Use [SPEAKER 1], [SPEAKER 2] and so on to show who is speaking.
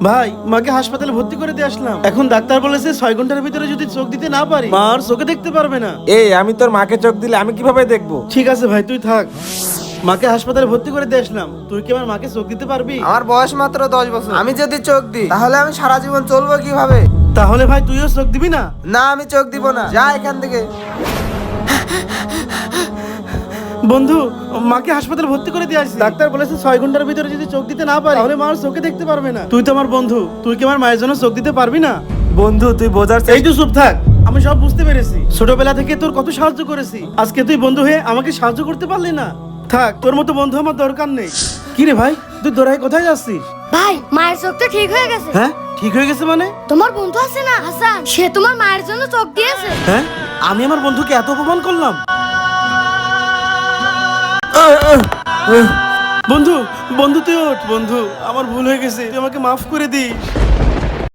[SPEAKER 1] ভাই, মাকে হাসপাতালে ভর্তি করে দিয়ে আসলাম। এখন ডাক্তার বলেছে 6 ঘন্টার ভিতরে যদি চোখ দিতে না পারি, মা আর চোখে দেখতে পারবে না।
[SPEAKER 2] এই আমি তোর মাকে চোখ দিলে আমি কিভাবে দেখবো?
[SPEAKER 1] ঠিক আছে ভাই, তুই থাক। মাকে হাসপাতালে ভর্তি করে দিয়ে আসলাম। তুই কি আমার মাকে চোখ দিতে পারবি?
[SPEAKER 3] আমার বয়স মাত্র 10 বছর। আমি যদি চোখ দিই তাহলে আমি সারা জীবন চলবো কিভাবে?
[SPEAKER 1] তাহলে ভাই তুইও চোখ দিবি না?
[SPEAKER 3] না, আমি চোখ দিব না। যা এখান থেকে।
[SPEAKER 1] বন্ধু, মাকে হাসপাতালে ভর্তি করে দিয়ে আসছি। ডাক্তার বলেছে 6 ঘন্টার ভিতরে যদি চোখ দিতে না পারি তাহলে মা আর চোখে দেখতে পারবে না। তুই তো আমার বন্ধু, তুই কি আমার মায়ের জন্য চোখ দিতে পারবি না?
[SPEAKER 2] বন্ধু তুই বোঝার
[SPEAKER 1] এই তুই চুপ থাক। আমি সব বুঝতে পেরেছি। ছোটবেলা থেকে তোর কত সাহায্য করেছি, আজকে তুই বন্ধু হয়ে আমাকে সাহায্য করতে পারলি না। থাক, তোর মতো বন্ধু আমার দরকার নেই। কি রে ভাই, তুই দৌড়াই কোথায় যাচ্ছিস?
[SPEAKER 4] ভাই, মায়ের চোখ তো ঠিক হয়ে গেছে।
[SPEAKER 1] হ্যাঁ, ঠিক হয়ে গেছে মানে?
[SPEAKER 4] তোমার বন্ধু আছে না হাসান, সে তোমার মায়ের জন্য চোখ দিয়েছে।
[SPEAKER 1] হ্যাঁ, আমি আমার বন্ধুকে এত অপমান করলাম? বন্ধু, বন্ধু তুই ওঠ। বন্ধু, আমার ভুল হয়ে গেছে, তুই আমাকে মাফ করে দিস।